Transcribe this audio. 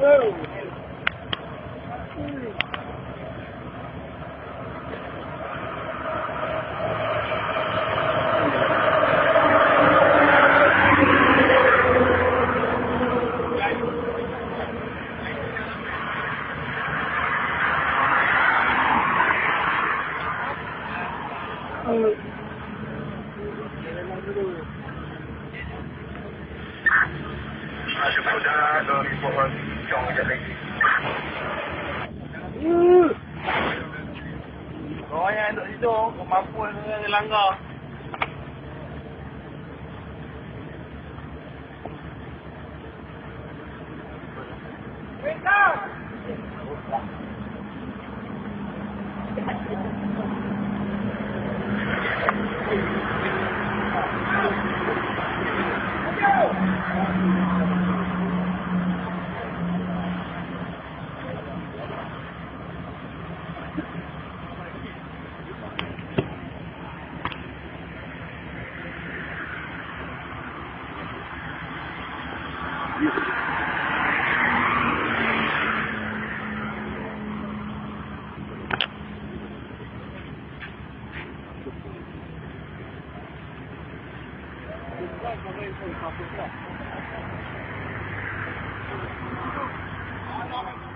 Ada kuda dari pohon cong je lagi. Kau yang duduk situ, kemampuan dengan langgar. Thank you.